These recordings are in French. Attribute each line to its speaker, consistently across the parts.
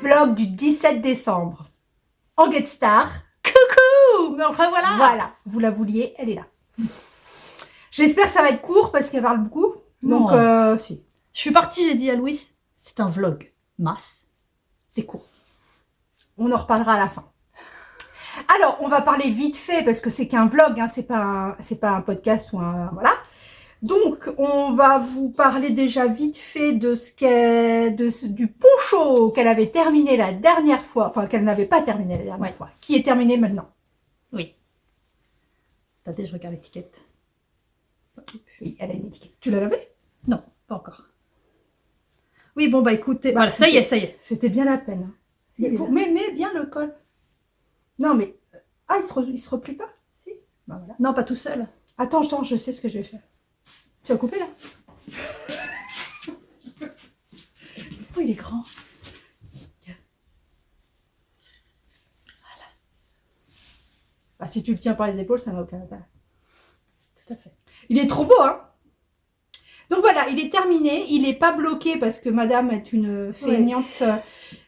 Speaker 1: vlog du 17 décembre. En guest star.
Speaker 2: Coucou. Mais enfin voilà.
Speaker 1: Voilà, vous la vouliez, elle est là. J'espère que ça va être court parce qu'elle parle beaucoup. Donc, si.
Speaker 2: Je suis partie, j'ai dit à Louis, c'est un vlog. Masse. C'est court.
Speaker 1: On en reparlera à la fin. Alors, on va parler vite fait parce que c'est qu'un vlog, hein, c'est pas un podcast ou un voilà. Donc, on va vous parler déjà vite fait de du poncho qu'elle avait terminé la dernière fois, enfin qu'elle n'avait pas terminé la dernière fois, qui est terminé maintenant.
Speaker 2: Oui. Attendez, je regarde l'étiquette.
Speaker 1: Oui, elle a une étiquette. Tu l'as lavé?
Speaker 2: Non, pas encore. Oui, bon bah écoutez, voilà, ça y est.
Speaker 1: C'était bien la peine. Hein. Mais bien le col. Non mais il se replie pas?
Speaker 2: Si.
Speaker 1: Bah, voilà.
Speaker 2: Non, pas tout seul.
Speaker 1: Attends, je sais ce que je vais faire.
Speaker 2: Tu as coupé là? Oh, il est grand.
Speaker 1: Voilà. Bah, si tu le tiens par les épaules, ça n'a aucun intérêt.
Speaker 2: Tout à fait.
Speaker 1: Il est trop beau, hein? Donc voilà, il est terminé. Il n'est pas bloqué parce que madame est une feignante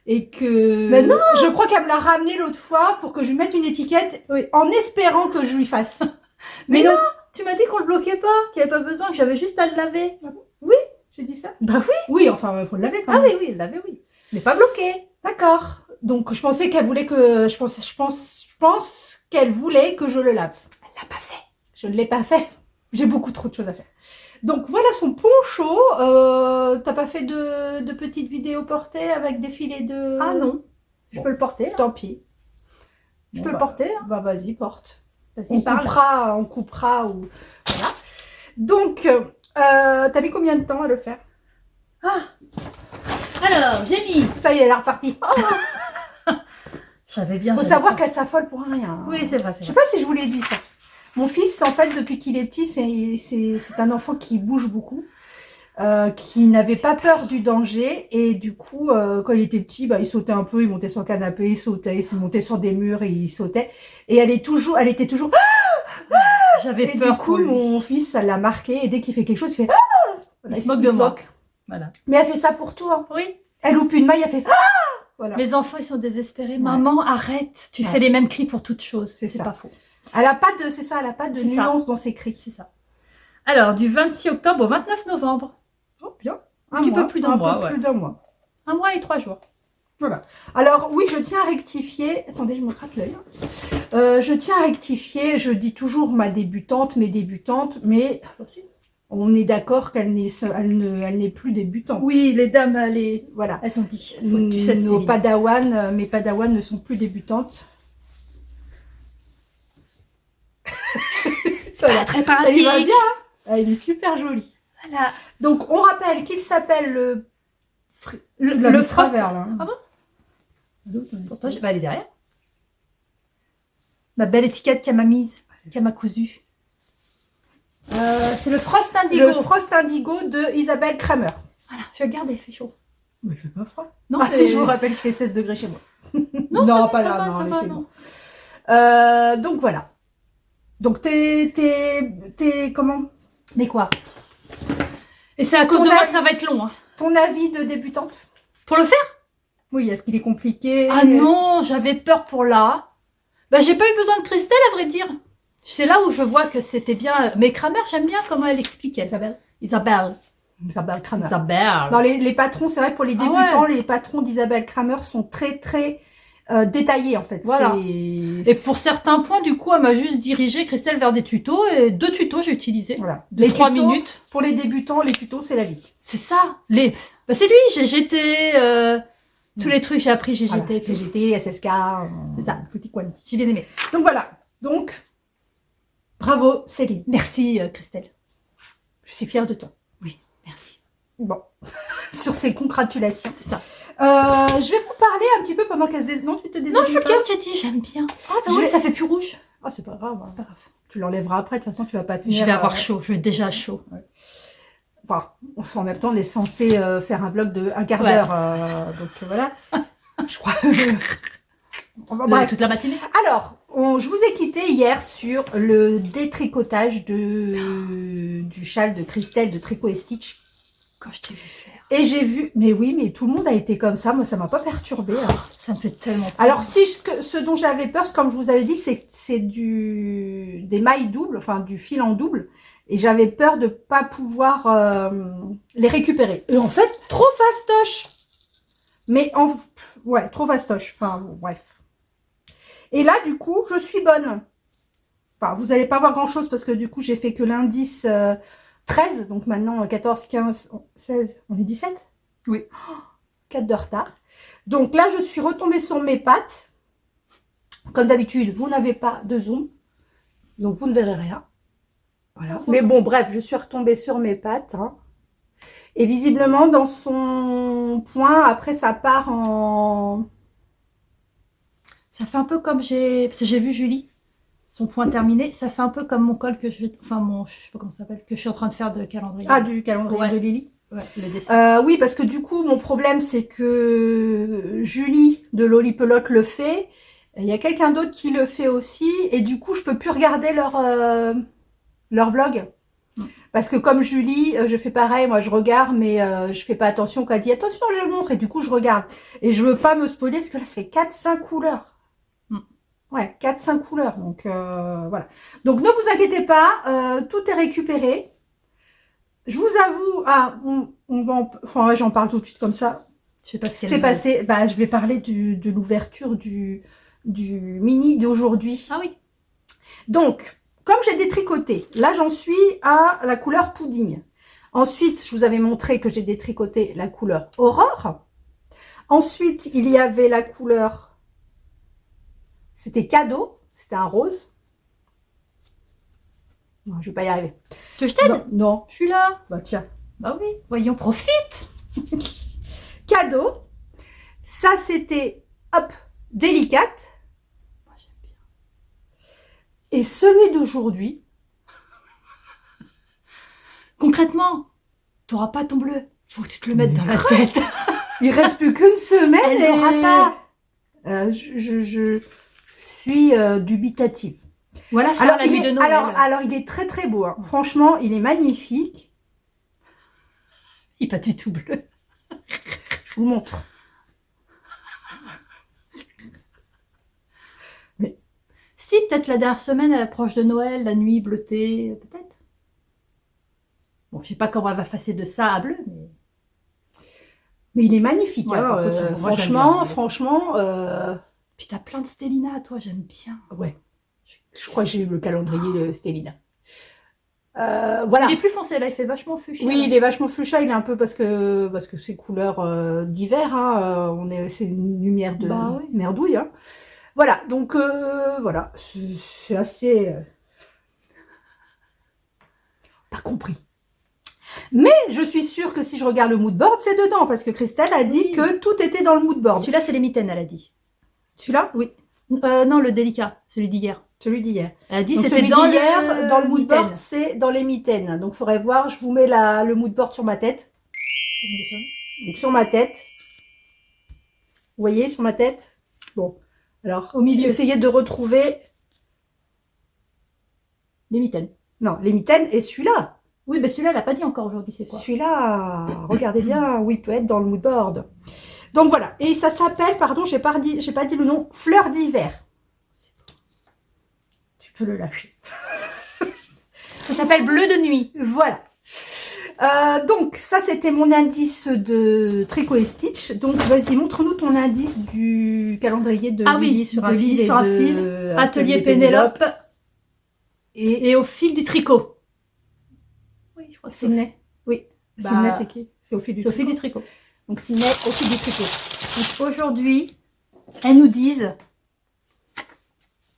Speaker 1: et que...
Speaker 2: Mais non!
Speaker 1: Je crois qu'elle me l'a ramené l'autre fois pour que je lui mette une étiquette en espérant que je lui fasse.
Speaker 2: Mais non! Tu m'as dit qu'on le bloquait pas, qu'il n'y avait pas besoin, que j'avais juste à le laver.
Speaker 1: Ah bon?
Speaker 2: Oui.
Speaker 1: J'ai dit ça?
Speaker 2: Bah oui.
Speaker 1: Oui, enfin, il faut le laver quand même.
Speaker 2: Ah oui, le laver, oui. Mais pas bloqué.
Speaker 1: D'accord. Donc, je pensais qu'elle voulait que... Je pense qu'elle voulait que je le lave.
Speaker 2: Elle l'a pas fait.
Speaker 1: Je ne l'ai pas fait. J'ai beaucoup trop de choses à faire. Donc, voilà son poncho. T'as pas fait de petites vidéos portées avec des filets de...
Speaker 2: Ah non. Je peux le porter.
Speaker 1: Tant pis.
Speaker 2: Je peux le porter. Hein.
Speaker 1: Bah, vas-y, porte.
Speaker 2: Vas-y,
Speaker 1: on coupera ou... Voilà. Donc, t'as mis combien de temps à le faire?
Speaker 2: Ah. Alors, j'ai mis...
Speaker 1: Ça y est, elle est repartie. Oh,
Speaker 2: j'avais bien...
Speaker 1: faut savoir qu'elle s'affole pour rien.
Speaker 2: Oui, c'est vrai.
Speaker 1: Je sais pas si je vous l'ai dit ça. Mon fils, en fait, depuis qu'il est petit, c'est un enfant qui bouge beaucoup, qui n'avait pas peur du danger. Et du coup, quand il était petit, bah, il sautait un peu, il montait sur le canapé, il sautait, il montait sur des murs et il sautait. Et elle était toujours...
Speaker 2: J'avais peur.
Speaker 1: Et du coup, mon fils, ça l'a marqué. Et dès qu'il fait quelque chose, il fait...
Speaker 2: Il se moque de moi. Voilà.
Speaker 1: Mais elle fait ça pour tout. Hein.
Speaker 2: Oui.
Speaker 1: Elle loupe une maille, elle fait... Voilà.
Speaker 2: Mes enfants, ils sont désespérés. Maman, arrête. Tu fais les mêmes cris pour toute chose. C'est pas faux.
Speaker 1: Elle a pas de, c'est ça, elle a pas de nuance dans ses cris.
Speaker 2: C'est ça. Alors, du 26 octobre au 29 novembre.
Speaker 1: Oh, bien.
Speaker 2: Un peu plus d'un mois.
Speaker 1: Plus d'un mois.
Speaker 2: 1 mois et 3 jours.
Speaker 1: Voilà. Alors, oui, je tiens à rectifier. Attendez, je me gratte l'œil. Je tiens à rectifier. Je dis toujours mes débutantes, mais on est d'accord qu'elle n'est plus débutante.
Speaker 2: Oui, les dames,
Speaker 1: voilà.
Speaker 2: Elles ont dit.
Speaker 1: Nos padawans, mes padawans ne sont plus débutantes.
Speaker 2: Ça très
Speaker 1: pratique. Ça lui va bien. Hein, il est super joli.
Speaker 2: Voilà.
Speaker 1: Donc, on rappelle qu'il s'appelle le
Speaker 2: Frost.
Speaker 1: Là.
Speaker 2: Ah bon? Pourtant, je vais aller derrière. Ma belle étiquette qu'elle m'a mise, qu'elle m'a cousue. C'est le Frost Indigo.
Speaker 1: Le Frost Indigo de Isabelle Kramer.
Speaker 2: Voilà, je vais garder, il fait chaud.
Speaker 1: Mais il fait pas froid.
Speaker 2: Non,
Speaker 1: si je vous rappelle qu'il fait 16 degrés chez moi.
Speaker 2: Non,
Speaker 1: pas là, non. Donc voilà. Donc t'es comment?
Speaker 2: Mais quoi? Et c'est à cause de moi que ça va être long. Hein.
Speaker 1: Ton avis de débutante?
Speaker 2: Pour le faire?
Speaker 1: Oui, est-ce qu'il est compliqué?
Speaker 2: Ah non, j'avais peur pour là. Bah j'ai pas eu besoin de Christelle à vrai dire. C'est là où je vois que c'était bien. Mais Kramer, j'aime bien comment elle expliquait. Isabelle Kramer.
Speaker 1: Non, les patrons, c'est vrai, pour les débutants, les patrons d'Isabelle Kramer sont très très détaillés en fait.
Speaker 2: Voilà. Et pour certains points, du coup, elle m'a juste dirigé Christelle vers des tutos. Et 2 tutos, j'ai utilisé.
Speaker 1: Voilà.
Speaker 2: De 3 minutes.
Speaker 1: Pour les débutants, les tutos, c'est la vie.
Speaker 2: C'est ça. Bah, c'est lui, GGT, tous les trucs j'ai appris, GGT.
Speaker 1: Voilà. GGT, SSK,
Speaker 2: c'est ça.
Speaker 1: Petit Quanti.
Speaker 2: J'ai bien aimé.
Speaker 1: Donc voilà. Donc, bravo Céline.
Speaker 2: Merci Christelle.
Speaker 1: Je suis fière de toi.
Speaker 2: Oui, merci.
Speaker 1: Bon, sur ces congratulations.
Speaker 2: C'est ça.
Speaker 1: Je vais vous parler un petit peu pendant qu'elle se Non, tu te déshabilles pas.
Speaker 2: Non, je regarde, j'ai dit, j'aime bien. Ah, bah ça fait plus rouge.
Speaker 1: Ah, c'est pas grave. Hein. Pas grave. Tu l'enlèveras après, de toute façon, tu vas pas tenir.
Speaker 2: Je vais avoir chaud, je vais déjà chaud.
Speaker 1: Ouais. Enfin, en même temps, on est censé faire un vlog de 1 quart d'heure. Donc voilà. Je crois.
Speaker 2: Bref. Toute la matinée.
Speaker 1: Alors, je vous ai quitté hier sur le détricotage du châle de Christelle de Tricot et Stitch.
Speaker 2: Quand je t'ai vu faire.
Speaker 1: Et j'ai vu, mais oui, mais tout le monde a été comme ça. Moi, ça m'a pas perturbée. Hein.
Speaker 2: Ça me fait tellement peur.
Speaker 1: Alors, si ce dont j'avais peur, comme je vous avais dit, c'est des mailles doubles, enfin du fil en double. Et j'avais peur de pas pouvoir les récupérer. Et en fait, trop fastoche. Mais ouais, trop fastoche. Enfin, bon, bref. Et là, du coup, je suis bonne. Enfin, vous n'allez pas voir grand-chose parce que du coup, j'ai fait que l'indice 13. Donc maintenant, 14, 15, 16, on est 17 ?
Speaker 2: Oui.
Speaker 1: 4 de retard. Donc là, je suis retombée sur mes pattes. Comme d'habitude, vous n'avez pas de zoom. Donc, vous ne verrez rien. Voilà. Mais bon, bref, je suis retombée sur mes pattes. Hein. Et visiblement, dans son point, après, ça part en...
Speaker 2: Ça fait un peu comme parce que j'ai vu Julie, son point terminé. Ça fait un peu comme mon col que je vais... Enfin, je sais pas comment ça s'appelle, que je suis en train de faire de calendrier.
Speaker 1: Ah, du calendrier de Lily.
Speaker 2: Ouais, le dessin.
Speaker 1: Oui, parce que du coup, mon problème, c'est que Julie de Lolipelote le fait. Il y a quelqu'un d'autre qui le fait aussi. Et du coup, je peux plus regarder leur vlog. Parce que comme Julie, je fais pareil. Moi, je regarde, mais je fais pas attention quand elle dit « Attention, je montre ». Et du coup, je regarde. Et je veux pas me spoiler parce que là, ça fait 4-5 couleurs. Ouais, 4-5 couleurs. Donc, voilà. Donc, ne vous inquiétez pas. Tout est récupéré. Je vous avoue, enfin, j'en parle tout de suite comme ça.
Speaker 2: Je sais pas ce
Speaker 1: C'est passé. Bah, je vais parler de l'ouverture du mini d'aujourd'hui.
Speaker 2: Ah oui.
Speaker 1: Donc, comme j'ai détricoté, là j'en suis à la couleur pudding. Ensuite, je vous avais montré que j'ai détricoté la couleur aurore. Ensuite, il y avait la couleur, c'était cadeau, c'était un rose. Non, je vais pas y arriver.
Speaker 2: Tu veux que je t'aide ?
Speaker 1: Non.
Speaker 2: Je suis là.
Speaker 1: Bah tiens.
Speaker 2: Bah oui, voyons, profite.
Speaker 1: Cadeau. Ça, c'était, hop, délicate.
Speaker 2: Moi, j'aime bien.
Speaker 1: Et celui d'aujourd'hui.
Speaker 2: Concrètement, t'auras pas ton bleu. Faut que tu te le mettes dans la tête.
Speaker 1: Il reste plus qu'une semaine.
Speaker 2: Elle l'aura pas.
Speaker 1: Je suis dubitative.
Speaker 2: Voilà,
Speaker 1: Alors,
Speaker 2: la nuit de Noël.
Speaker 1: Alors, il est très très beau. Hein. Franchement, il est magnifique.
Speaker 2: Il est pas du tout bleu.
Speaker 1: Je vous montre.
Speaker 2: Mais si, peut-être la dernière semaine, à l'approche de Noël, la nuit bleutée, peut-être. Bon, je sais pas comment elle va passer de ça à bleu,
Speaker 1: mais il est magnifique.
Speaker 2: Ouais,
Speaker 1: hein,
Speaker 2: moi,
Speaker 1: franchement.
Speaker 2: Puis t'as plein de Stellina, toi, j'aime bien.
Speaker 1: Ouais. Je crois que j'ai eu le calendrier de Stellina. Voilà.
Speaker 2: Il est plus foncé, là, il fait vachement fuchsia.
Speaker 1: Oui, il est vachement fuchsia, il est un peu parce que c'est couleur d'hiver. Hein, c'est une lumière de merdouille. Hein. Voilà, donc voilà, c'est assez... pas compris. Mais je suis sûre que si je regarde le mood board, c'est dedans, parce que Christelle a dit que tout était dans le mood board.
Speaker 2: Celui-là, c'est les mitaines, elle a dit.
Speaker 1: Celui-là ?
Speaker 2: Oui. Non, le délicat, celui d'hier.
Speaker 1: Celui d'hier.
Speaker 2: Elle a dit c'était dans
Speaker 1: le mood board, c'est dans les mitaines. Donc, il faudrait voir, je vous mets le mood board sur ma tête. Donc, sur ma tête. Vous voyez, sur ma tête ? Bon, alors,
Speaker 2: au milieu.
Speaker 1: Essayez de retrouver...
Speaker 2: Les mitaines.
Speaker 1: Non, les mitaines et celui-là.
Speaker 2: Oui, mais celui-là, elle n'a pas dit encore aujourd'hui, c'est quoi ?
Speaker 1: Celui-là, regardez bien où il peut être dans le mood board. Donc voilà, et ça s'appelle, pardon, j'ai pas dit le nom, Fleur d'hiver. Tu peux le lâcher.
Speaker 2: Ça s'appelle Bleu de nuit.
Speaker 1: Voilà. Donc, ça, c'était mon indice de Tricot et Stitch. Donc, vas-y, montre-nous ton indice du calendrier de Lily sur un fil.
Speaker 2: Atelier Pénélope. Et au fil du tricot. Oui, je crois que c'est
Speaker 1: Sydney.
Speaker 2: Oui.
Speaker 1: Sydney, c'est qui ? C'est au fil du tricot. Donc, Sydney, au fil du tricot.
Speaker 2: Donc, aujourd'hui, elles nous disent...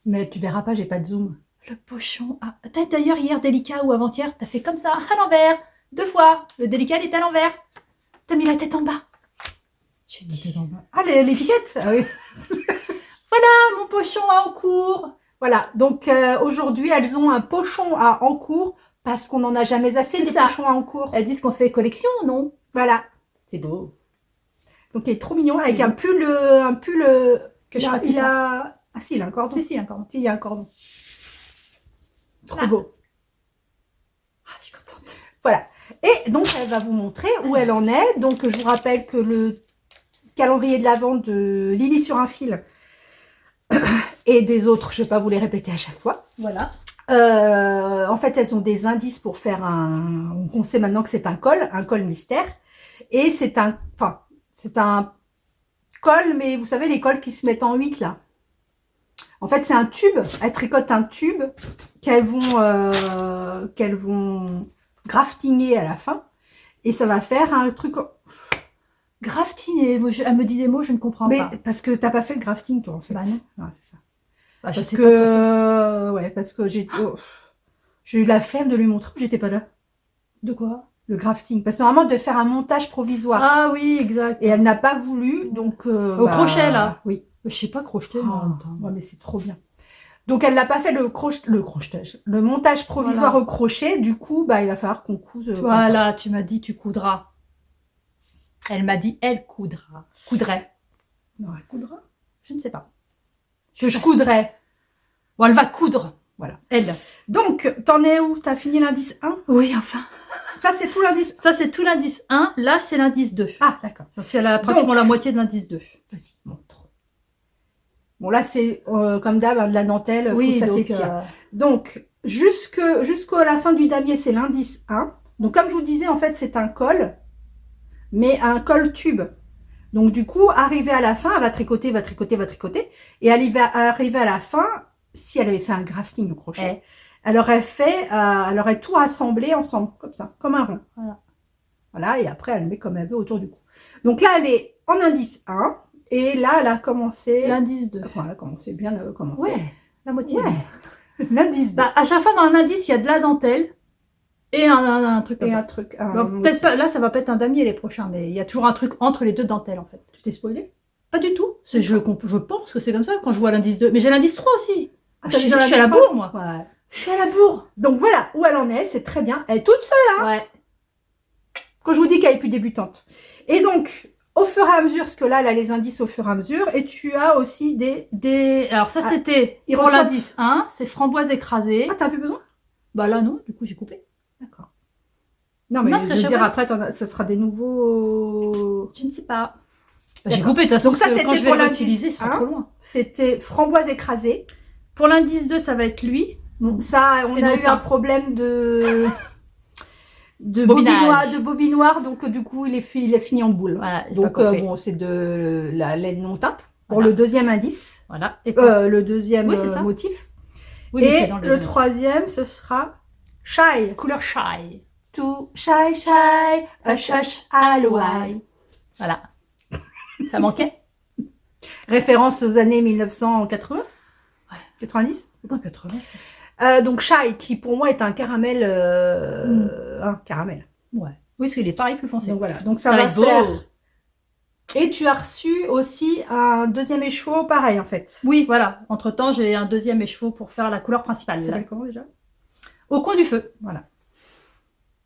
Speaker 1: Mais tu verras pas, j'ai pas de zoom.
Speaker 2: Le pochon... Ah, d'ailleurs, hier, délicat ou avant-hier, t'as fait comme ça, à l'envers. 2 fois. Le délicat, il est à l'envers. T'as mis la tête en bas.
Speaker 1: J'ai dit en bas. Ah, l'étiquette. Ah oui.
Speaker 2: Voilà, mon pochon en cours.
Speaker 1: Voilà, donc aujourd'hui, elles ont un pochon à en cours parce qu'on n'en a jamais assez des pochons à en cours.
Speaker 2: Elles disent qu'on fait collection, non ?
Speaker 1: Voilà.
Speaker 2: C'est beau.
Speaker 1: Donc il est trop mignon avec un pull
Speaker 2: que il
Speaker 1: a... Ah si, il a un cordon.
Speaker 2: Si, il y a un cordon.
Speaker 1: Si, il y a un cordon. Trop beau.
Speaker 2: Ah, je suis contente.
Speaker 1: Voilà. Et donc, elle va vous montrer où elle en est. Donc, je vous rappelle que le calendrier de l'Avent de Lily sur un fil et des autres, je ne vais pas vous les répéter à chaque fois.
Speaker 2: Voilà.
Speaker 1: En fait, elles ont des indices pour faire on sait maintenant que c'est un col mystère. Et c'est un col, mais vous savez, les cols qui se mettent en 8 là. En fait, c'est un tube. Elles tricotent un tube qu'elles vont graftiner à la fin. Et ça va faire un truc...
Speaker 2: Graftiner, elle me dit des mots, je ne comprends pas.
Speaker 1: Mais parce que t'as pas fait le grafting, toi, en fait.
Speaker 2: Bah non.
Speaker 1: Ouais, c'est ça.
Speaker 2: Bah,
Speaker 1: Parce que... Ouais, parce que j'ai eu la flemme de lui montrer où j'étais pas là.
Speaker 2: De quoi?
Speaker 1: Le grafting. Parce que normalement, de faire un montage provisoire.
Speaker 2: Ah oui, exact.
Speaker 1: Et elle n'a pas voulu, donc...
Speaker 2: Au crochet, là.
Speaker 1: Oui.
Speaker 2: Je sais pas crocheter, moi, en même temps.
Speaker 1: Ouais, mais c'est trop bien. Donc, elle n'a pas fait le montage provisoire
Speaker 2: voilà.
Speaker 1: au crochet. Du coup, bah, il va falloir qu'on couse.
Speaker 2: Voilà, tu m'as dit, tu coudras. Elle m'a dit, elle coudra. Coudrait.
Speaker 1: Non, elle coudra.
Speaker 2: Je ne sais pas.
Speaker 1: Que je coudrais.
Speaker 2: Bon, elle va coudre.
Speaker 1: Voilà.
Speaker 2: Elle.
Speaker 1: Donc, t'en es où? T'as fini l'indice 1?
Speaker 2: Oui, enfin.
Speaker 1: Ça, c'est tout l'indice 1.
Speaker 2: Ça, c'est tout l'indice 1. Là, c'est l'indice 2.
Speaker 1: Ah, d'accord.
Speaker 2: Donc, elle a pratiquement la moitié de l'indice 2.
Speaker 1: Vas-y, montre. Bon, là, c'est comme d'hab, hein, de la dentelle,
Speaker 2: oui,
Speaker 1: faut que ça s'étire. Donc, jusqu'à la fin du damier, c'est l'indice 1. Donc, comme je vous disais, en fait, c'est un col, mais un col tube. Donc, du coup, arrivé à la fin, elle va tricoter, va tricoter. Et arriver à la fin, si elle avait fait un grafting au crochet, elle aurait tout rassemblé ensemble, comme ça, comme un rond. Voilà, et après, elle le met comme elle veut autour du cou. Donc là, elle est en indice 1. Et là, elle a commencé...
Speaker 2: L'indice 2.
Speaker 1: Enfin, elle a commencé, bien commencé.
Speaker 2: Ouais, la moitié.
Speaker 1: Ouais, l'indice 2.
Speaker 2: Bah, à chaque fois, dans un indice, il y a de la dentelle et un truc comme
Speaker 1: et
Speaker 2: ça.
Speaker 1: un truc.
Speaker 2: Peut-être pas, là, ça va pas être un damier les prochains, mais il y a toujours un truc entre les deux dentelles, en fait.
Speaker 1: Tu t'es spoilé?
Speaker 2: Pas du tout. Je pense que c'est comme ça quand je vois l'indice 2. Mais j'ai l'indice 3 aussi.
Speaker 1: Ah,
Speaker 2: je suis à la bourre, moi.
Speaker 1: Ouais.
Speaker 2: Je suis à la bourre.
Speaker 1: Donc voilà où elle en est, c'est très bien. Elle est toute seule, hein.
Speaker 2: Ouais.
Speaker 1: Quand je vous dis qu'elle est plus débutante. Et donc, au fur et à mesure, parce que là, elle a les indices au fur et à mesure, et tu as aussi
Speaker 2: Alors ça, c'était pour l'indice 1, c'est framboise écrasée.
Speaker 1: Ah, t'as plus besoin?
Speaker 2: Bah là, non, du coup, j'ai coupé.
Speaker 1: D'accord. Non, mais je veux dire, après, ça sera des nouveaux...
Speaker 2: Je ne sais pas. Bah, j'ai coupé, de toute façon,
Speaker 1: donc ça, c'était
Speaker 2: quand je vais l'utiliser, ce sera trop loin.
Speaker 1: C'était framboise écrasée.
Speaker 2: Pour l'indice 2, ça va être lui.
Speaker 1: Donc ça, on a eu un problème de bobinoir, donc du coup, il est fini en boule.
Speaker 2: Voilà,
Speaker 1: donc bon, c'est de la laine non teinte pour
Speaker 2: voilà.
Speaker 1: le deuxième indice.
Speaker 2: Voilà. Et
Speaker 1: le deuxième motif.
Speaker 2: Oui,
Speaker 1: et le troisième, ce sera shy.
Speaker 2: Couleur shy.
Speaker 1: To shy, hush, hush, Hawaii.
Speaker 2: Voilà. Ça manquait.
Speaker 1: Référence aux années 1980. Ouais. 90.
Speaker 2: Non, 80.
Speaker 1: Donc shy, qui pour moi est un caramel. Un caramel.
Speaker 2: Ouais. Oui, parce qu'il est pareil, plus foncé.
Speaker 1: Donc voilà. Donc ça va faire. Beau. Et tu as reçu aussi un deuxième écheveau, pareil en fait.
Speaker 2: Oui, voilà. Entre temps, j'ai un deuxième écheveau pour faire la couleur principale.
Speaker 1: Ça s'appelle comment déjà?
Speaker 2: Au coin du feu.
Speaker 1: Voilà.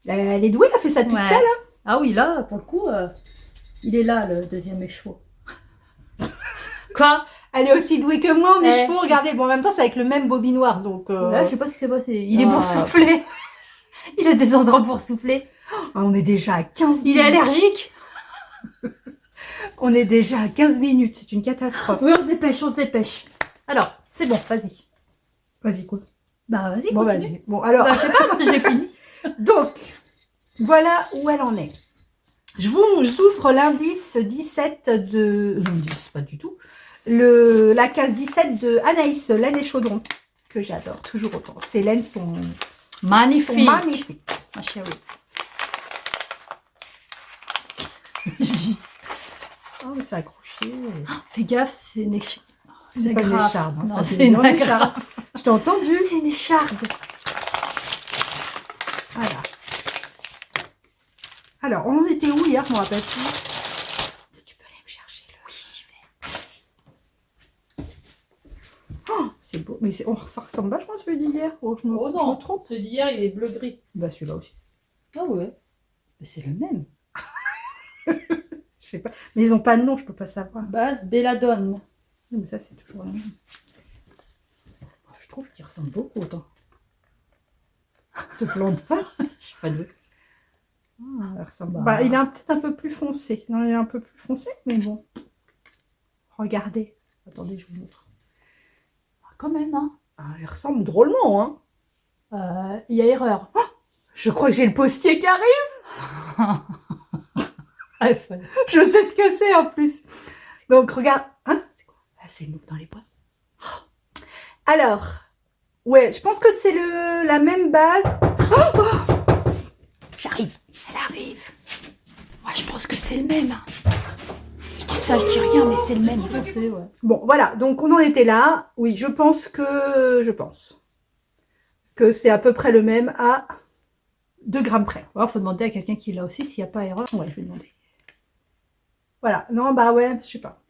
Speaker 1: Elle est douée, elle a fait ça toute seule. Hein.
Speaker 2: Ah oui, là, pour le coup, il est là, le deuxième écheveau. Quoi?
Speaker 1: Elle est aussi douée que moi en écheveau. Regardez, bon, en même temps, c'est avec le même bobinoir, donc...
Speaker 2: Là, je sais pas ce qui s'est passé. Il est boursouflé. Il a des endroits pour souffler.
Speaker 1: On est déjà à 15 minutes.
Speaker 2: Il est allergique.
Speaker 1: On est déjà à 15 minutes. C'est une catastrophe.
Speaker 2: Oui, on se dépêche. Alors, c'est bon, vas-y.
Speaker 1: Vas-y, quoi.
Speaker 2: Bah, vas-y,
Speaker 1: bon,
Speaker 2: continue.
Speaker 1: Vas-y. Bon, alors...
Speaker 2: Bah, je sais pas, moi, j'ai fini.
Speaker 1: Donc, voilà où elle en est. Je vous ouvre l'indice 17 de... Non, 10, pas du tout. La case 17 de Anaïs, laine et chaudron, que j'adore toujours autant. Ces laines sont
Speaker 2: magnifiques.
Speaker 1: Ma chérie. Oh, mais c'est accroché.
Speaker 2: Fais gaffe, c'est une écharpe.
Speaker 1: C'est pas une écharde. Hein.
Speaker 2: Non, c'est une écharde.
Speaker 1: Je t'ai entendu.
Speaker 2: C'est une écharde.
Speaker 1: Voilà. Alors, on en était où hier, je me rappelle plus. Tu peux aller me chercher le...
Speaker 2: Oui, j'y vais. Merci.
Speaker 1: Oh, c'est beau. Mais ça ressemble vachement à celui d'hier. Oh, je me trompe.
Speaker 2: Celui d'hier, il est bleu-gris.
Speaker 1: Bah, celui-là aussi.
Speaker 2: Ah ouais. Mais c'est le même.
Speaker 1: Je sais pas. Mais ils ont pas de nom, je peux pas savoir.
Speaker 2: Base Belladone.
Speaker 1: Oui, mais ça, c'est toujours le même. Je trouve qu'il ressemble beaucoup autant. Je te plante pas.
Speaker 2: Je suis pas douée.
Speaker 1: Il ressemble. Bah, il est peut-être un peu plus foncé. Non, il est un peu plus foncé, mais bon. Regardez. Attendez, je vous montre.
Speaker 2: Quand même, hein.
Speaker 1: Il ressemble drôlement, hein.
Speaker 2: Il y a erreur.
Speaker 1: Oh, je crois que j'ai le postier qui arrive. Je sais ce que c'est en plus. Donc, regarde. Hein, c'est quoi? C'est une louve dans les bois. Alors, ouais, je pense que c'est la même base. Oh, j'arrive.
Speaker 2: Elle arrive. Moi, je pense que c'est le même. Je dis ça, je dis rien, mais c'est le même. Ouais.
Speaker 1: Bon, voilà. Donc, on en était là. Oui, je pense que c'est à peu près le même à 2 grammes près.
Speaker 2: Il faut demander à quelqu'un qui l'a aussi s'il n'y a pas erreur.
Speaker 1: Ouais, je vais demander. Voilà. Non, bah ouais, je sais pas.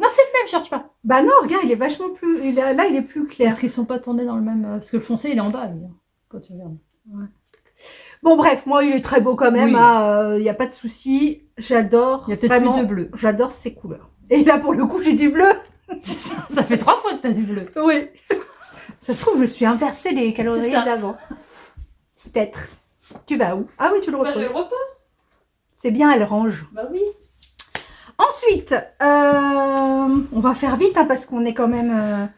Speaker 2: Non, c'est le même, cherche pas.
Speaker 1: Bah non, regarde, il est vachement plus... Là, il est plus clair.
Speaker 2: Parce qu'ils sont pas tournés dans le même... Parce que le foncé, il est en bas, lui, hein, quand tu regardes.
Speaker 1: Ouais. Bon, bref, moi, il est très beau quand même. Il n'y a pas de souci. J'adore.
Speaker 2: Il y a peut-être plus de bleu.
Speaker 1: J'adore ces couleurs. Et là, pour le coup, j'ai du bleu.
Speaker 2: Ça fait 3 fois que tu as du bleu.
Speaker 1: Oui. Ça se trouve, je suis inversé les calories d'avant. Peut-être. Tu vas où? Ah oui, tu le reposes.
Speaker 2: Je le repose.
Speaker 1: C'est bien, elle range.
Speaker 2: Bah oui.
Speaker 1: Ensuite, on va faire vite, hein, parce qu'on est quand même...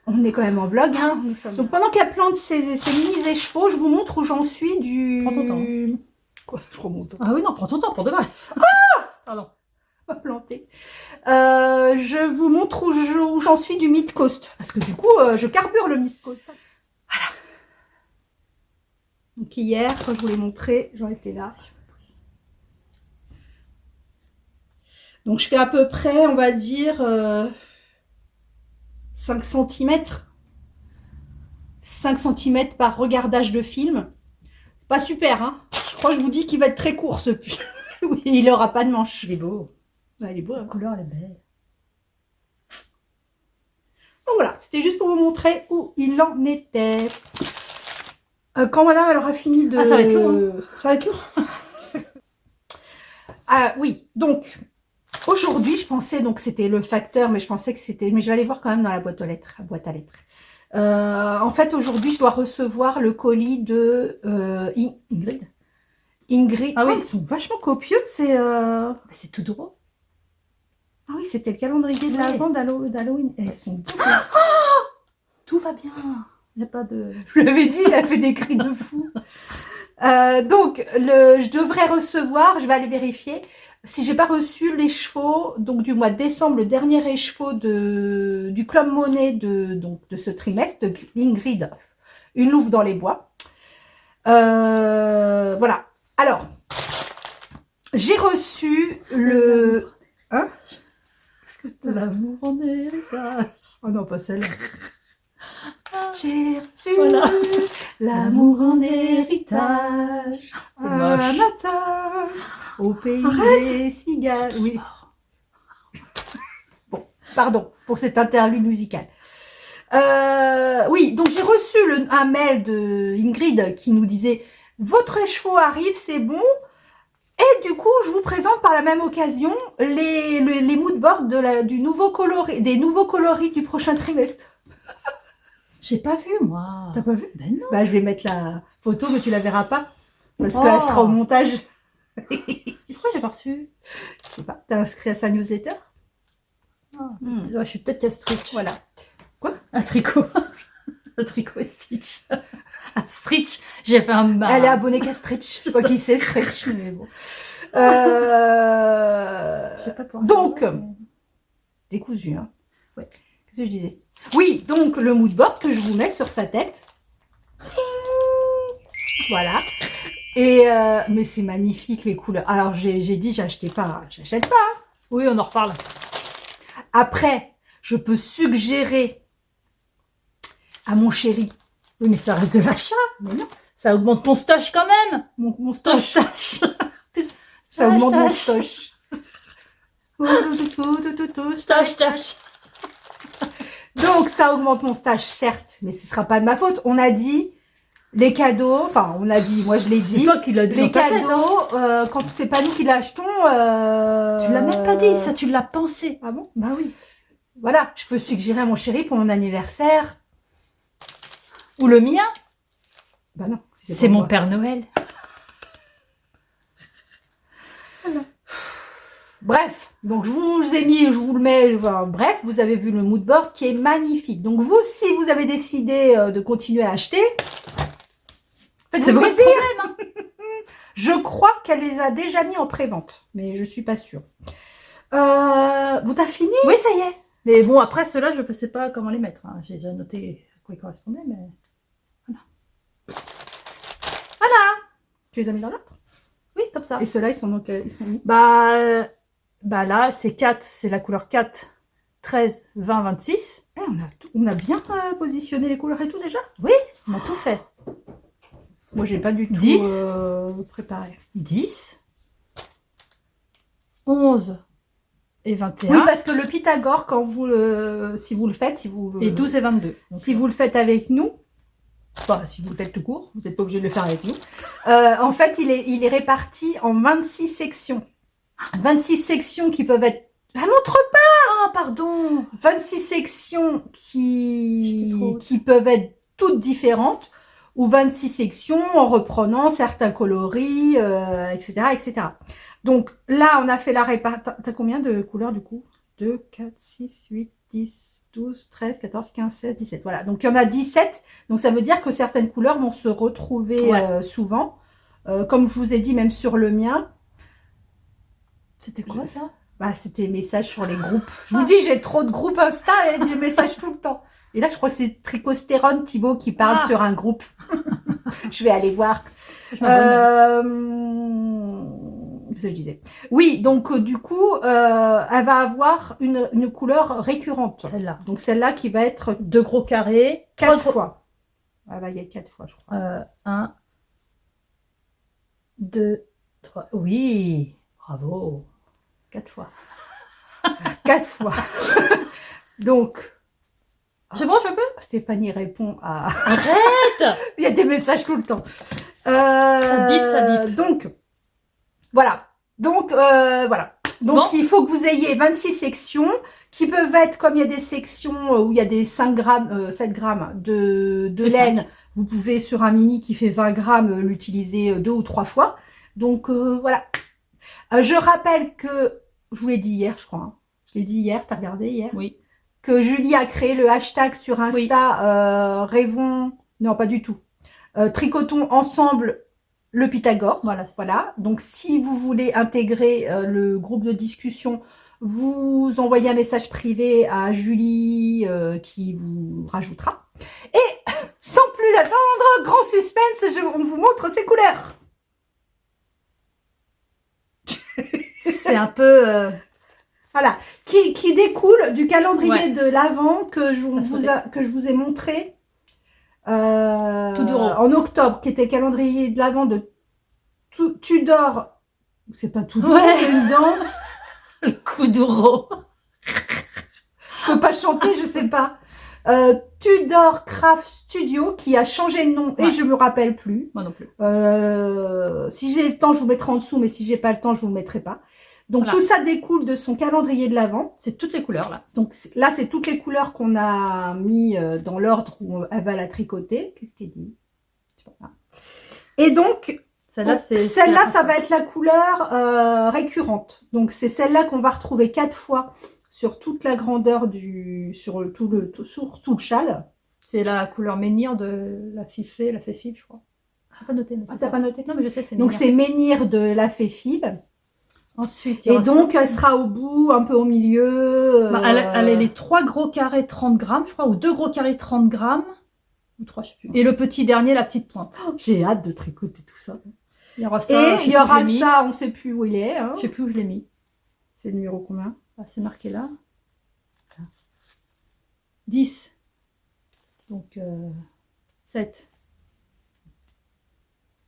Speaker 1: on est quand même en vlog. Hein. Donc pendant qu'elle plante ses mini échevaux, je vous montre où j'en suis du...
Speaker 2: Prends ton temps.
Speaker 1: Quoi? Je remonte.
Speaker 2: Ah oui, non, prends ton temps pour demain. Pardon.
Speaker 1: On va planter. Je vous montre où j'en suis du Mid Coast. Parce que du coup, je carbure le Mid Coast. Voilà. Donc hier, quand je vous l'ai montré, j'en étais là. Donc je fais à peu près, on va dire... 5 cm. 5 cm par regardage de film. C'est pas super, hein. Je crois que je vous dis qu'il va être très court, ce pull. Oui, il aura pas de manche.
Speaker 2: Il est beau.
Speaker 1: Ouais, il est beau.
Speaker 2: La couleur, elle est belle.
Speaker 1: Donc voilà, c'était juste pour vous montrer où il en était. Quand madame, elle aura fini de...
Speaker 2: Ah, ça va être lourd. Hein.
Speaker 1: Ça va être lourd. Oui, donc... Aujourd'hui, je pensais, donc c'était le facteur, mais je pensais que c'était... Mais je vais aller voir quand même dans la boîte à lettres. En fait, aujourd'hui, je dois recevoir le colis de Ingrid. Ah oui, ils sont vachement copieux, c'est...
Speaker 2: C'est tout drôle.
Speaker 1: Ah oui, c'était le calendrier de l'Avent d'Halloween. Elles sont beaux.
Speaker 2: Tout va bien. Il n'y a pas de...
Speaker 1: Je l'avais dit, il a fait des cris de fou. Donc, je devrais recevoir, je vais aller vérifier, si j'ai pas reçu les chevaux, donc du mois de décembre, le dernier écheveau du Club Monet de ce trimestre, d'Ingrid, une louve dans les bois. Voilà. Alors, j'ai reçu le... Hein?
Speaker 2: L'amour en héritage.
Speaker 1: Oh non, pas celle-là. J'ai reçu l'amour en héritage.
Speaker 2: C'est moche.
Speaker 1: Matin, au pays des cigales. Oui. Bon, pardon pour cet interlude musical. Oui, donc j'ai reçu un mail de Ingrid qui nous disait « Votre écheveau arrive, c'est bon ». Et du coup, je vous présente par la même occasion les moodboards des nouveaux coloris du prochain trimestre.
Speaker 2: J'ai pas vu, moi.
Speaker 1: T'as pas vu?
Speaker 2: Ben non.
Speaker 1: Bah, je vais mettre la photo, mais tu la verras pas. Parce qu'elle sera au montage.
Speaker 2: Pourquoi j'ai pas reçu?
Speaker 1: Je sais pas. T'as inscrit à sa newsletter?
Speaker 2: Je suis peut-être qu'à Stitch.
Speaker 1: Voilà. Quoi?
Speaker 2: Un tricot. Un tricot et Stitch. Un Stitch. J'ai fait un...
Speaker 1: Elle est abonnée qu'à Stitch. Je sais pas qui c'est, Stitch, mais bon. Donc, décousu, hein.
Speaker 2: Ouais.
Speaker 1: Qu'est-ce que je disais? Oui, donc le moodboard que je vous mets sur sa tête. Voilà. Et mais c'est magnifique les couleurs. Alors j'ai dit j'achète pas. Hein.
Speaker 2: Oui, on en reparle.
Speaker 1: Après, je peux suggérer à mon chéri.
Speaker 2: Oui, mais ça reste de l'achat.
Speaker 1: Mais non.
Speaker 2: Ça augmente ton stoche quand même.
Speaker 1: Mon stoche. Ça augmente mon stoche.
Speaker 2: Stoche.
Speaker 1: Donc, ça augmente mon stage, certes, mais ce sera pas de ma faute. On a dit les cadeaux, enfin, on a dit, moi je l'ai dit.
Speaker 2: C'est toi qui l'as dit.
Speaker 1: Les cadeaux, quand c'est pas nous qui l'achetons.
Speaker 2: Tu l'as même pas dit, ça tu l'as pensé.
Speaker 1: Ah bon?
Speaker 2: Bah oui.
Speaker 1: Voilà, je peux suggérer à mon chéri pour mon anniversaire.
Speaker 2: Ou le mien.
Speaker 1: Bah non.
Speaker 2: C'est mon Père Noël.
Speaker 1: Bref, donc je vous ai mis, je vous le mets, enfin, bref, vous avez vu le mood board qui est magnifique. Donc vous, si vous avez décidé de continuer à acheter, faites-vous plaisir.
Speaker 2: Hein.
Speaker 1: Je crois qu'elle les a déjà mis en pré-vente, mais je suis pas sûre. Bon, t'as fini?
Speaker 2: Oui, ça y est. Mais bon, après, ceux-là, je ne sais pas comment les mettre. Hein. J'ai déjà noté à quoi ils correspondaient, mais voilà. Voilà.
Speaker 1: Tu les as mis dans l'ordre?
Speaker 2: Oui, comme ça.
Speaker 1: Et ceux-là, ils sont donc, ils sont où?
Speaker 2: Bah là, c'est 4, c'est la couleur 4, 13, 20, 26.
Speaker 1: Eh, on a bien positionné les couleurs et tout déjà?
Speaker 2: Oui, on a tout fait.
Speaker 1: Moi, j'ai pas du tout
Speaker 2: 10.
Speaker 1: Préparé.
Speaker 2: 10, 11 et 21.
Speaker 1: Oui, parce que le Pythagore, quand vous si vous le faites,
Speaker 2: et 12 et 22. Donc,
Speaker 1: si vous le faites avec nous, enfin, si vous le faites tout court, vous n'êtes pas obligé de le faire avec nous. En fait, il est réparti en 26 sections. 26 sections qui peuvent être... Ah, montre pas!
Speaker 2: Ah, pardon!
Speaker 1: 26 sections qui peuvent être toutes différentes, ou 26 sections en reprenant certains coloris, etc., etc. Donc là, on a fait la répartition. T'as combien de couleurs du coup? 2, 4, 6, 8, 10, 12, 13, 14, 15, 16, 17. Voilà, donc il y en a 17. Donc ça veut dire que certaines couleurs vont se retrouver souvent. Comme je vous ai dit, même sur le mien.
Speaker 2: C'était quoi ça?
Speaker 1: Bah, c'était messages sur les groupes. Je vous dis, j'ai trop de groupes Insta et des messages tout le temps. Et là, je crois que c'est Tricostérone Thibaut qui parle sur un groupe. Je vais aller voir. C'est ce que je disais. Oui, donc du coup, elle va avoir une couleur récurrente.
Speaker 2: Celle-là.
Speaker 1: Donc celle-là qui va être
Speaker 2: 2 gros carrés.
Speaker 1: 4 fois. Ah bah, il y a 4 fois, je crois.
Speaker 2: 1, 2, 3. Oui, bravo. 4 fois.
Speaker 1: 4 fois. Donc,
Speaker 2: c'est bon, je peux?
Speaker 1: Stéphanie répond à...
Speaker 2: Arrête!
Speaker 1: Il y a des messages tout le temps.
Speaker 2: Ça bip, ça bip.
Speaker 1: Donc, voilà. Donc, voilà. Donc, il faut que vous ayez 26 sections qui peuvent être, comme il y a des sections où il y a des 5 grammes, 7 grammes de laine, vous pouvez, sur un mini qui fait 20 grammes, l'utiliser 2 ou 3 fois. Donc, voilà. Je rappelle que, je vous l'ai dit hier, je crois. Hein. Je l'ai dit hier, t'as regardé hier?
Speaker 2: Oui.
Speaker 1: Que Julie a créé le hashtag sur Insta, rêvons, non pas du tout, tricotons ensemble le Pythagore. Voilà. Donc si vous voulez intégrer le groupe de discussion, vous envoyez un message privé à Julie qui vous rajoutera. Et sans plus attendre, grand suspense, on vous montre ces couleurs.
Speaker 2: C'est un peu...
Speaker 1: Voilà, qui découle du calendrier de l'Avent que je vous ai montré en octobre, qui était le calendrier de l'Avent de Tudor. C'est pas Tudor, c'est une danse.
Speaker 2: Le Kuduro.
Speaker 1: Je peux pas chanter, je sais pas. Tudor Craft Studio qui a changé de nom et je me rappelle plus.
Speaker 2: Moi non plus.
Speaker 1: Si j'ai le temps, je vous mettrai en dessous, mais si j'ai pas le temps, je vous le mettrai pas. Donc tout ça découle de son calendrier de l'Avent.
Speaker 2: C'est toutes les couleurs là.
Speaker 1: Donc là, c'est toutes les couleurs qu'on a mis dans l'ordre où elle va la tricoter. Qu'est-ce qu'elle dit? Et donc, celle-là, ça va être la couleur récurrente. Donc c'est celle-là qu'on va retrouver 4 fois sur toute la grandeur sur tout le châle.
Speaker 2: C'est la couleur menhir de la fée file, je crois. J'ai pas noté.
Speaker 1: T'as pas noté?
Speaker 2: Non, mais je sais, c'est
Speaker 1: donc c'est menhir de la fée file.
Speaker 2: Ensuite,
Speaker 1: et donc, elle sera au bout, un peu au milieu.
Speaker 2: Elle a les 3 gros carrés 30 grammes, je crois, ou 2 gros carrés 30 grammes. Ou 3, je sais plus. Et le petit dernier, la petite pointe.
Speaker 1: Oh, j'ai hâte de tricoter tout ça.
Speaker 2: Il y aura ça.
Speaker 1: Et il y aura ça, on ne sait plus où il est. Hein.
Speaker 2: Je sais plus où je l'ai mis.
Speaker 1: C'est le numéro combien?
Speaker 2: C'est marqué là. 10. Donc, 7.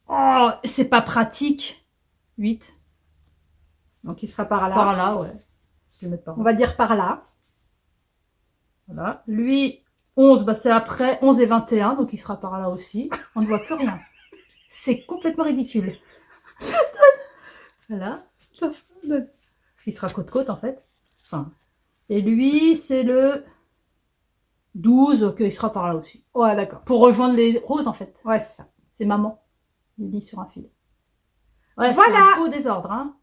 Speaker 2: Oh, c'est pas pratique. 8.
Speaker 1: Donc, il sera par là.
Speaker 2: Par là, ouais. Je vais mettre par là.
Speaker 1: On va dire par là.
Speaker 2: Voilà. Lui, 11, bah c'est après 11 et 21, donc il sera par là aussi. On ne voit plus rien. C'est complètement ridicule. Voilà. Parce qu'il sera côte-côte, en fait. Enfin. Et lui, c'est le 12, qu'il sera par là aussi.
Speaker 1: Ouais, d'accord.
Speaker 2: Pour rejoindre les roses, en fait.
Speaker 1: Ouais, c'est ça.
Speaker 2: C'est maman. Il dit sur un fil. Ouais,
Speaker 1: voilà.
Speaker 2: c'est un beau désordre, hein.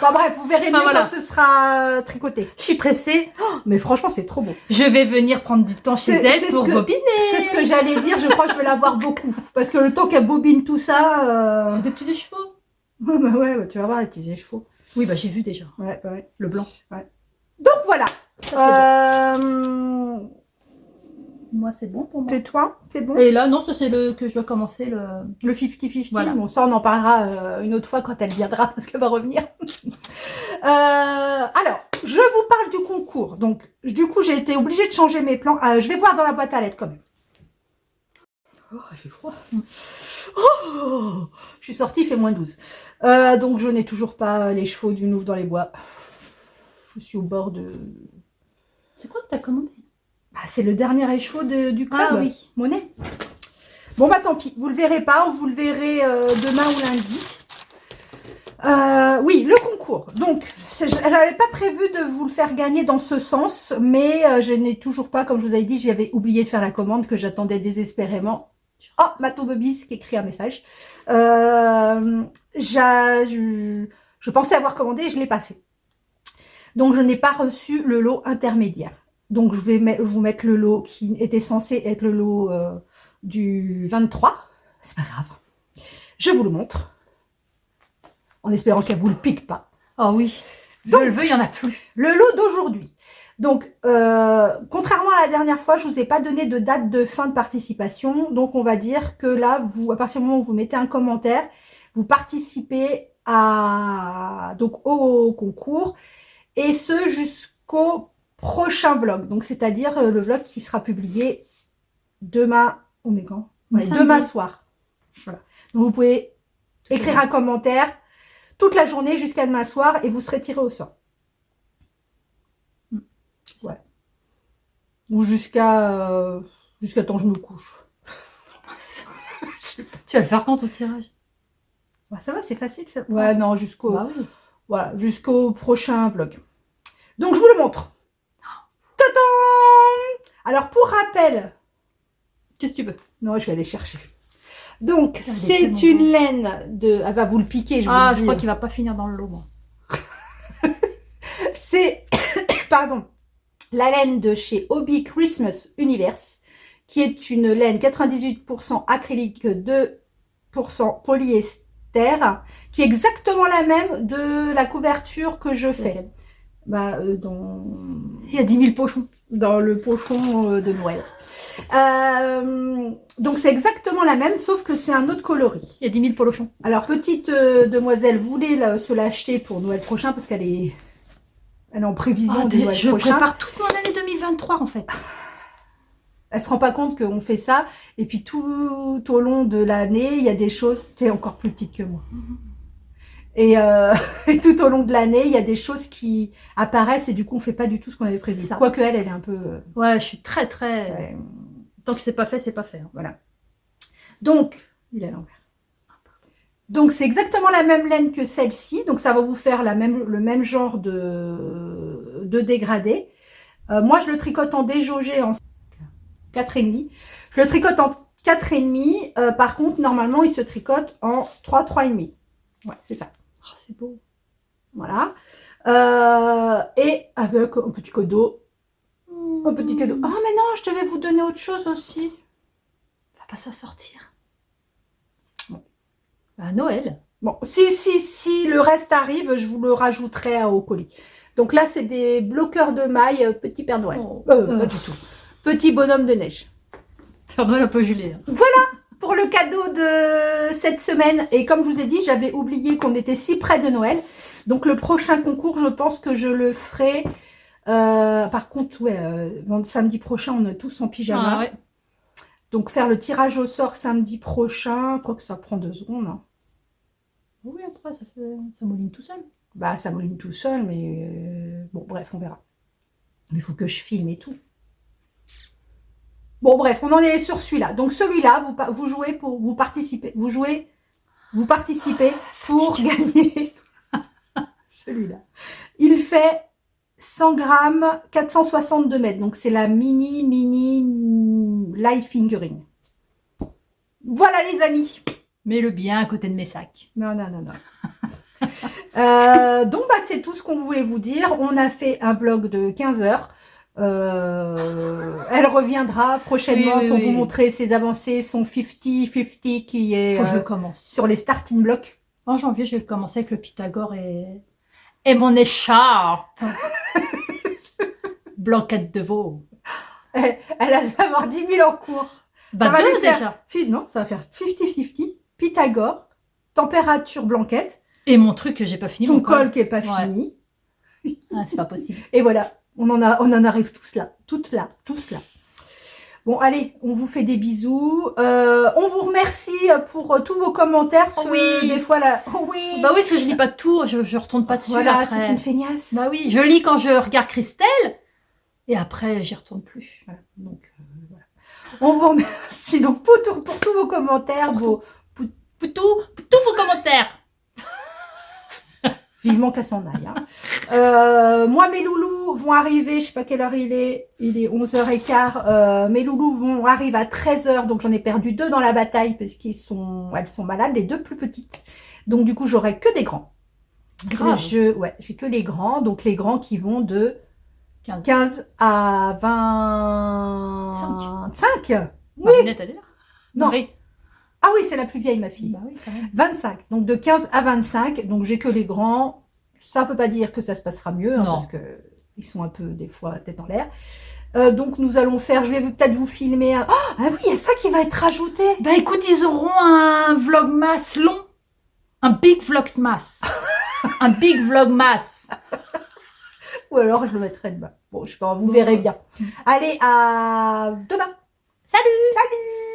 Speaker 1: Bah bref, vous verrez mieux
Speaker 2: voilà.
Speaker 1: quand ce sera tricoté.
Speaker 2: Je suis pressée.
Speaker 1: Mais franchement, c'est trop beau.
Speaker 2: Je vais venir prendre du temps chez elle pour bobiner.
Speaker 1: C'est ce que j'allais dire. Je crois que je vais l'avoir beaucoup. Parce que le temps qu'elle bobine tout ça...
Speaker 2: C'est des petits écheveaux.
Speaker 1: Ouais, tu vas voir les petits écheveaux.
Speaker 2: Oui, bah j'ai vu déjà.
Speaker 1: Ouais.
Speaker 2: Le blanc.
Speaker 1: Ouais. Donc voilà.
Speaker 2: Ça, c'est bon. Moi, c'est bon pour moi.
Speaker 1: C'est toi, c'est bon.
Speaker 2: Et là, non, ça c'est le que je dois commencer le
Speaker 1: 50-50.
Speaker 2: Voilà.
Speaker 1: Bon, ça, on en parlera une autre fois quand elle viendra parce qu'elle va revenir. Alors, je vous parle du concours. Donc, du coup, j'ai été obligée de changer mes plans. Je vais voir dans la boîte à lettres quand même. Oh, il fait froid. Oh, je suis sortie, il fait -12. Donc, je n'ai toujours pas les chevaux du Nouveau dans les bois. Je suis au bord de...
Speaker 2: C'est quoi que t'as commandé?
Speaker 1: Bah, c'est le dernier écheveau du club.
Speaker 2: Ah oui.
Speaker 1: Monet. Bon, bah tant pis. Vous le verrez pas. Vous le verrez demain ou lundi. Oui, le concours. Donc, je n'avais pas prévu de vous le faire gagner dans ce sens, mais je n'ai toujours pas, comme je vous avais dit, j'avais oublié de faire la commande que j'attendais désespérément. Oh, Matobobis qui écrit un message. Je pensais avoir commandé et je ne l'ai pas fait. Donc, je n'ai pas reçu le lot intermédiaire. Donc, je vais vous mettre le lot qui était censé être le lot du 23. C'est pas grave. Je vous le montre. En espérant qu'elle vous le pique pas.
Speaker 2: Ah oui.
Speaker 1: Donc,
Speaker 2: je le veux, il n'y en a plus.
Speaker 1: Le lot d'aujourd'hui. Donc, contrairement à la dernière fois, je vous ai pas donné de date de fin de participation. Donc, on va dire que là, à partir du moment où vous mettez un commentaire, vous participez au concours. Et ce, jusqu'au prochain vlog. Donc, c'est-à-dire le vlog qui sera publié demain. On est quand? Ouais, demain soir. Voilà. Donc, vous pouvez écrire un commentaire toute la journée jusqu'à demain soir et vous serez tiré au sort. Ouais. Ou jusqu'à temps que je me couche.
Speaker 2: Tu vas le faire quand ton tirage?
Speaker 1: Ouais, ça va, c'est facile ça. Ouais, non,
Speaker 2: Bah oui.
Speaker 1: voilà, jusqu'au prochain vlog. Donc je vous le montre. Tadam! Alors pour rappel,
Speaker 2: qu'est-ce que tu veux?
Speaker 1: Non, je vais aller chercher. Donc c'est une laine de, elle va vous le piquer, je vous le dis.
Speaker 2: Je crois qu'il va pas finir dans le lot, moi.
Speaker 1: C'est pardon, la laine de chez Hobby Christmas Universe, qui est une laine 98% acrylique, 2% polyester, qui est exactement la même de la couverture que je fais. Bah,
Speaker 2: il y a 10 000 pochons.
Speaker 1: Dans le pochon de Noël. Donc c'est exactement la même, sauf que c'est un autre coloris.
Speaker 2: Il y a 10 000 polochons.
Speaker 1: Alors petite demoiselle voulait se l'acheter pour Noël prochain parce qu'elle est en prévision de Noël prochain.
Speaker 2: Je prépare toute mon année 2023 en fait.
Speaker 1: Elle se rend pas compte qu'on fait ça et puis tout au long de l'année il y a des choses. Tu es encore plus petite que moi. Et tout au long de l'année, il y a des choses qui apparaissent et du coup, on fait pas du tout ce qu'on avait prévu. Quoique elle est un peu...
Speaker 2: Ouais, je suis très...
Speaker 1: Ouais.
Speaker 2: Tant que c'est pas fait, c'est pas fait. Hein.
Speaker 1: Voilà. Donc, il est à l'envers. Donc, c'est exactement la même laine que celle-ci. Donc, ça va vous faire le même genre de dégradé. Moi, je le tricote en déjaugé en 4,5. Je le tricote en 4,5. Par contre, normalement, il se tricote en 3,5. Ouais, c'est ça.
Speaker 2: Oh, c'est beau.
Speaker 1: Voilà. Et avec un petit cadeau. Un petit cadeau. Oh, mais non, je devais vous donner autre chose aussi.
Speaker 2: Va pas s'en sortir. Bon. Bah, Noël.
Speaker 1: Bon, si le reste arrive, je vous le rajouterai au colis. Donc là, c'est des bloqueurs de mailles Petit Père Noël.
Speaker 2: Oh.
Speaker 1: Pas du tout. Petit bonhomme de neige.
Speaker 2: Père Noël un peu gelé. Hein.
Speaker 1: Voilà pour le cadeau de cette semaine. Et comme je vous ai dit, j'avais oublié qu'on était si près de Noël. Donc le prochain concours, je pense que je le ferai. Par contre, ouais, samedi prochain, on est tous en pyjama.
Speaker 2: Ah, ouais.
Speaker 1: Donc faire le tirage au sort samedi prochain, quoi que ça prend 2 secondes. Hein.
Speaker 2: Oui, après, ça mouline tout seul.
Speaker 1: Bah, ça mouline tout seul, mais bon, bref, on verra. Mais il faut que je filme et tout. Bon, bref, on en est sur celui-là. Donc, celui-là, vous jouez pour... Vous participez. Vous participez pour gagner celui-là. Il fait 100 grammes, 462 mètres. Donc, c'est la mini light fingering. Voilà, les amis.
Speaker 2: Mets-le bien à côté de mes sacs.
Speaker 1: Non. Donc, c'est tout ce qu'on voulait vous dire. On a fait un vlog de 15 heures. Elle reviendra prochainement pour vous montrer ses avancées, son 50-50 qui est
Speaker 2: Faut que je commence.
Speaker 1: sur les starting blocks.
Speaker 2: En janvier, je vais commencer avec le Pythagore et mon écharpe. Blanquette de veau.
Speaker 1: Elle va avoir 10 000 en cours.
Speaker 2: Bah,
Speaker 1: ça va lui faire,
Speaker 2: déjà.
Speaker 1: Non, ça va faire 50-50, Pythagore, température blanquette.
Speaker 2: Et mon truc que j'ai pas fini.
Speaker 1: Ton col qui est pas fini.
Speaker 2: Ah, c'est pas possible.
Speaker 1: Et voilà, on en arrive tous là. Bon, allez, on vous fait des bisous. On vous remercie pour tous vos commentaires. Parce que des fois, là... oui.
Speaker 2: Bah oui, parce que je lis pas tout, je retourne pas dessus.
Speaker 1: Voilà, c'est une feignasse.
Speaker 2: Bah oui, je lis quand je regarde Christelle. Et après, j'y retourne plus.
Speaker 1: Voilà. Donc, voilà. On vous remercie donc pour tous vos commentaires.
Speaker 2: Pour tous vos commentaires.
Speaker 1: Vivement qu'elle s'en aille. Hein. Moi, mes loulous vont arriver, je sais pas quelle heure il est 11h15. Mes loulous arriver à 13h, donc j'en ai perdu 2 dans la bataille parce elles sont malades, les 2 plus petites. Donc du coup, j'aurai que des grands.
Speaker 2: Grave.
Speaker 1: J'ai que les grands, donc les grands qui vont de 15 à 25. Oui.
Speaker 2: Elle est là.
Speaker 1: Non.
Speaker 2: Oui.
Speaker 1: Ah oui, c'est la plus vieille, ma fille.
Speaker 2: Bah oui, quand même.
Speaker 1: 25. Donc, de 15 à 25. Donc, j'ai que les grands. Ça ne veut pas dire que ça se passera mieux, hein, parce que ils sont un peu, des fois, tête en l'air. Donc, nous allons faire... Je vais peut-être vous filmer un... Oh, ah oui, il y a ça qui va être rajouté.
Speaker 2: Bah écoute, ils auront un vlogmas long. Un big vlogmas. Un big vlogmas.
Speaker 1: Ou alors, je le mettrai demain. Bon, je sais pas, vous verrez bien. Allez, à demain.
Speaker 2: Salut!
Speaker 1: Salut!